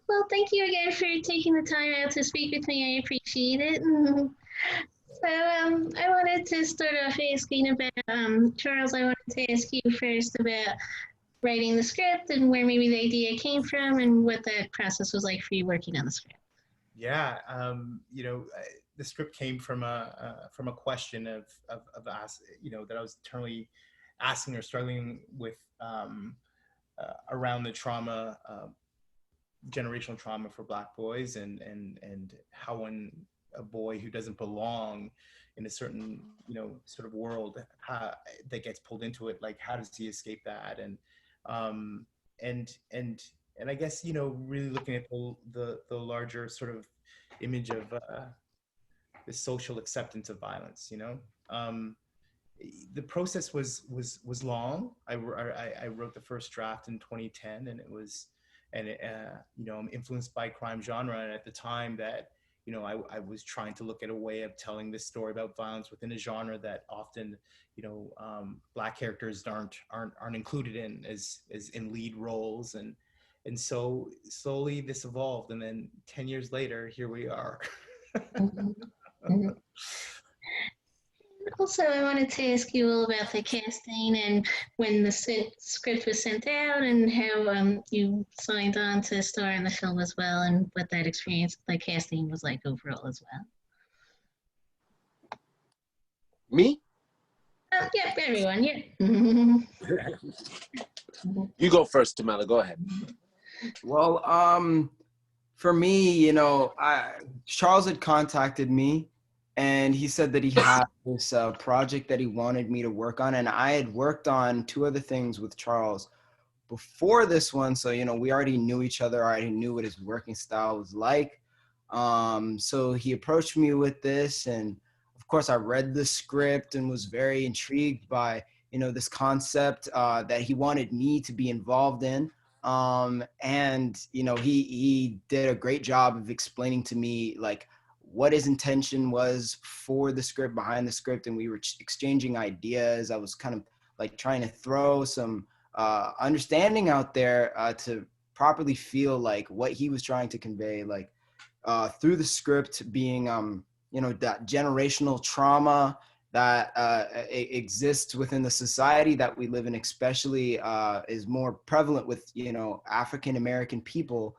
Well, thank you again for taking the time out to speak with me. I appreciate it. So I wanted to start off asking about, Charles, I wanted to ask you first about writing the script and where maybe the idea came from and what that process was like for you working on the script. Yeah, the script came from a question of that I was eternally asking or struggling with around the trauma, generational trauma for Black boys, and how when a boy who doesn't belong in a certain sort of world that gets pulled into it, like how does he escape that? And I guess really looking at the larger sort of image of the social acceptance of violence. The process was long. I wrote the first draft in 2010, and I'm influenced by crime genre, and at the time that I was trying to look at a way of telling this story about violence within a genre that often Black characters aren't included in as in lead roles, and so slowly this evolved, and then 10 years later, here we are. Also, I wanted to ask you all about the casting and when the script was sent out and how you signed on to star in the film as well, and what that experience, like casting, was like overall as well. Me? Yeah, everyone, yeah. You go first, Thamela, go ahead. Well, for me, Charles had contacted me, and he said that he had this project that he wanted me to work on, and I had worked on 2 other things with Charles before this one, so we already knew each other. I already knew what his working style was like. So he approached me with this, and of course I read the script and was very intrigued by this concept that he wanted me to be involved in. And he did a great job of explaining to me like what his intention was for the script, behind the script, and we were exchanging ideas. I was kind of like trying to throw some understanding out there to properly feel like what he was trying to convey, like through the script being that generational trauma that exists within the society that we live in, especially is more prevalent with African American people,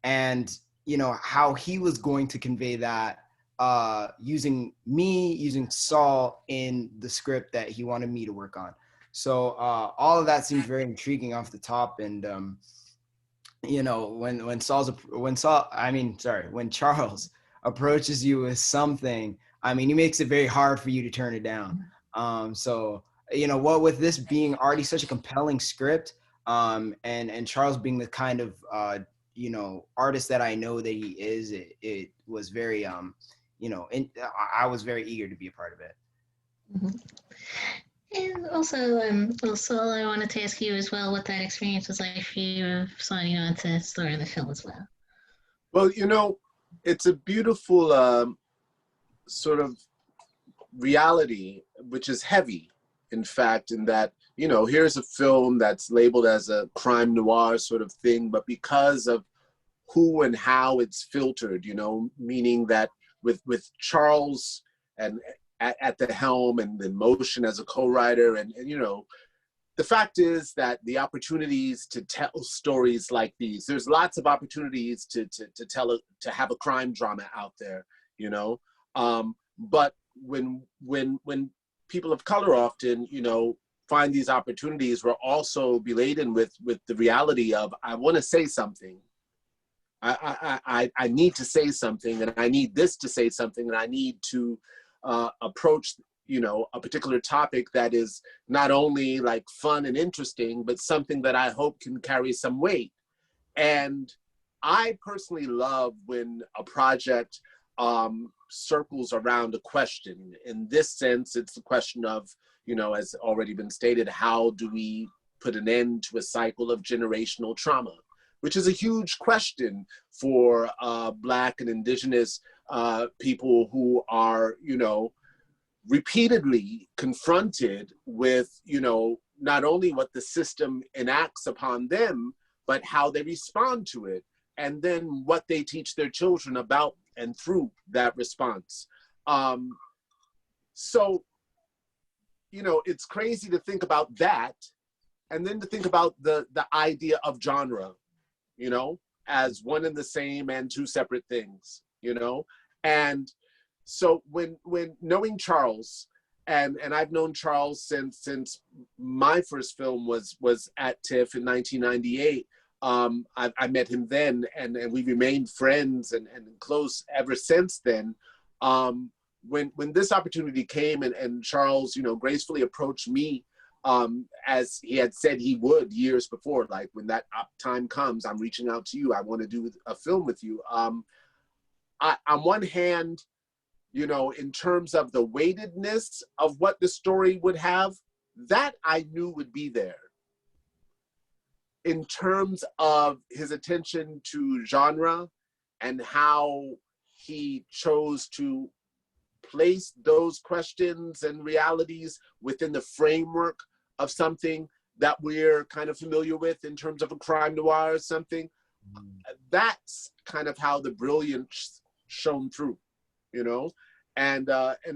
and how he was going to convey that using Saul in the script that he wanted me to work on. So all of that seems very intriguing off the top, and when Charles approaches you with something, he makes it very hard for you to turn it down. So with this being already such a compelling script, and Charles being the kind of artist that I know that he is, it was very I was very eager to be a part of it. Mm-hmm. And also, Saul, I wanted to ask you as well what that experience was like for you of signing on to star in the film as well. Well, it's a beautiful sort of reality, which is heavy, in fact, in that, here's a film that's labeled as a crime noir sort of thing, but because of who and how it's filtered, meaning that with Charles and at the helm and the motion as a co-writer, and the fact is that the opportunities to tell stories like these, there's lots of opportunities to have a crime drama out there, but when people of color often, find these opportunities, we're also beladen with the reality of, I want to say something. I need to say something, and I need this to say something, and I need to approach, a particular topic that is not only like fun and interesting, but something that I hope can carry some weight. And I personally love when a project circles around a question. In this sense, it's the question of, as already been stated, how do we put an end to a cycle of generational trauma, which is a huge question for Black and Indigenous people who are, repeatedly confronted with, not only what the system enacts upon them, but how they respond to it, and then what they teach their children about and through that response. So, you know, it's crazy to think about that, and then to think about the idea of genre, you know, as one and the same and two separate things, you know? And so when knowing Charles, and I've known Charles since my first film was at TIFF in 1998. I met him then, and we remained friends and close ever since then. When this opportunity came, and Charles, you know, gracefully approached me, as he had said he would years before, like, when that time comes, I'm reaching out to you. I want to do a film with you. On one hand, you know, in terms of the weightedness of what the story would have, that I knew would be there. In terms of his attention to genre and how he chose to place those questions and realities within the framework of something that we're kind of familiar with in terms of a crime noir or something, that's kind of how the brilliance shone through, you know? And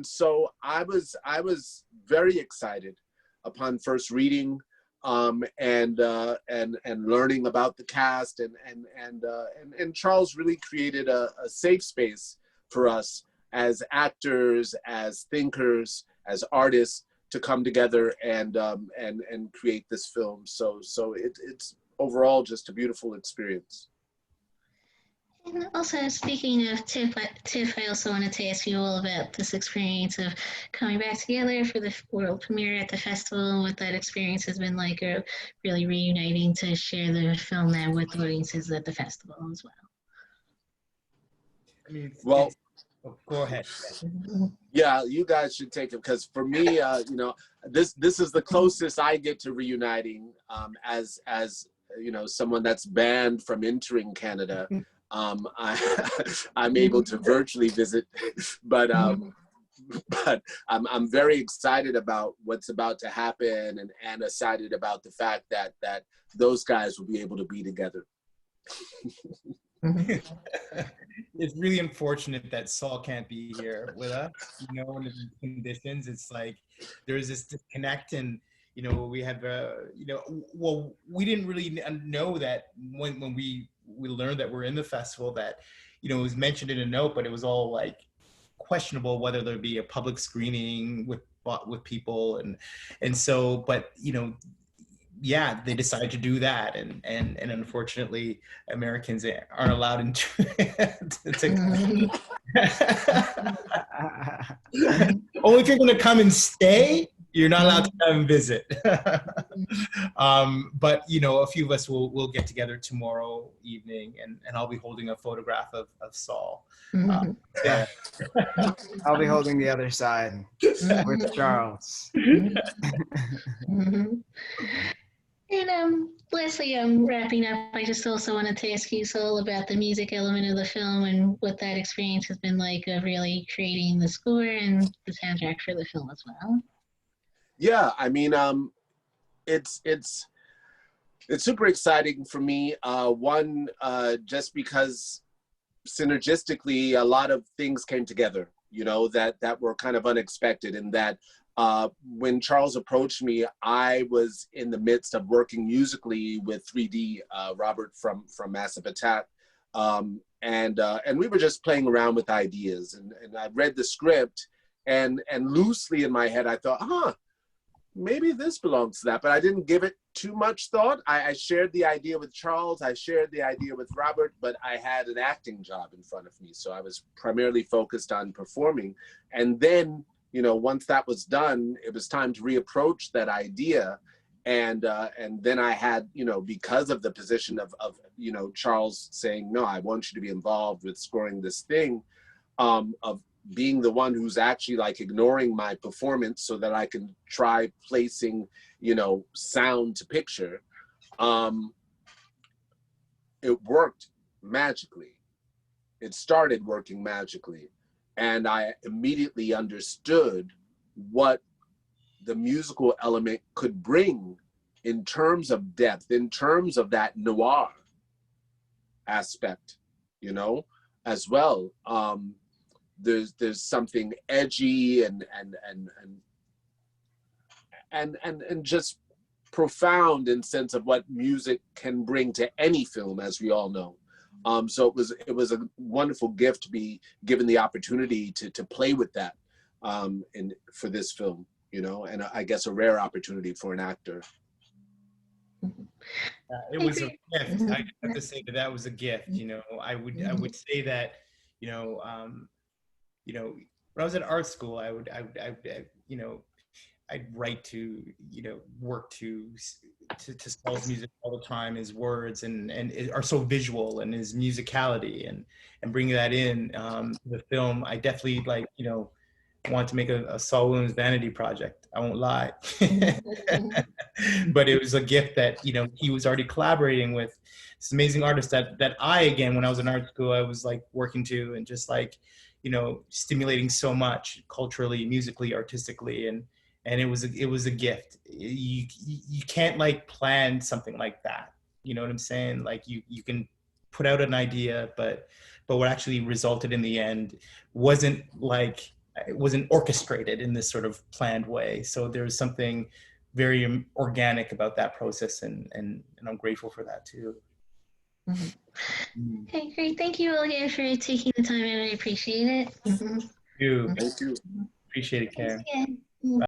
so I was very excited upon first reading and learning about the cast, and Charles really created a safe space for us as actors, as thinkers, as artists, to come together and create this film. So it's overall just a beautiful experience. And also, speaking of TIFF, I also wanted to ask you all about this experience of coming back together for the world premiere at the festival, and what that experience has been like, or really reuniting to share the film now with audiences at the festival as well. I mean, well, go ahead. Yeah, you guys should take it, because for me, you know, this is the closest I get to reuniting as you know, someone that's banned from entering Canada. I'm able to virtually visit, but I'm very excited about what's about to happen, and excited about the fact that those guys will be able to be together. It's really unfortunate that Saul can't be here with us, you know, under these conditions. It's like there's this disconnect, and you know, we have you know, well, we didn't really know that when we learned that we're in the festival, that, you know, it was mentioned in a note, but it was all like questionable whether there'd be a public screening with people, and so, but you know, yeah, they decided to do that, and unfortunately, Americans aren't allowed into only if you're going to come and stay, you're not allowed to come and visit. But you know, a few of us will get together tomorrow evening, and I'll be holding a photograph of Saul. Yeah. I'll be holding the other side with Charles. And lastly, wrapping up, I just also wanted to ask you, Saul, about the music element of the film, and what that experience has been like of really creating the score and the soundtrack for the film as well. Yeah, I mean, it's super exciting for me. One, just because synergistically a lot of things came together, you know, that were kind of unexpected, and that when Charles approached me, I was in the midst of working musically with 3D, Robert from Massive Attack, and we were just playing around with ideas, and I read the script, and loosely in my head I thought, maybe this belongs to that, but I didn't give it too much thought. I shared the idea with Charles, I shared the idea with Robert, but I had an acting job in front of me, so I was primarily focused on performing. And then, you know, once that was done, it was time to reapproach that idea. And then I had, you know, because of the position of you know, Charles saying, no, I want you to be involved with scoring this thing, of being the one who's actually like ignoring my performance so that I can try placing, you know, sound to picture. It worked magically. It started working magically. And I immediately understood what the musical element could bring in terms of depth, in terms of that noir aspect, you know, as well. There's something edgy and just profound in sense of what music can bring to any film, as we all know. So it was a wonderful gift to be given the opportunity to play with that for this film, you know, and I guess a rare opportunity for an actor. It was a gift. I have to say that was a gift. You know, I would say that, you know, when I was at art school, I would you know, I'd write to, you know, work to Saul's music all the time, his words and are so visual, and his musicality and bringing that in the film. I definitely, like, you know, want to make a Saul Williams vanity project. I won't lie. But it was a gift that, you know, he was already collaborating with this amazing artist that I, again, when I was in art school, I was like working to, and just like, you know, stimulating so much culturally, musically, artistically, and it was a gift. You can't like plan something like that. You know what I'm saying? Like you can put out an idea, but what actually resulted in the end wasn't orchestrated in this sort of planned way. So there's something very organic about that process, and I'm grateful for that too. Okay, great. Thank you all again for taking the time, and I appreciate it. Thank you. Thank you. Appreciate it, Karen. Thanks again.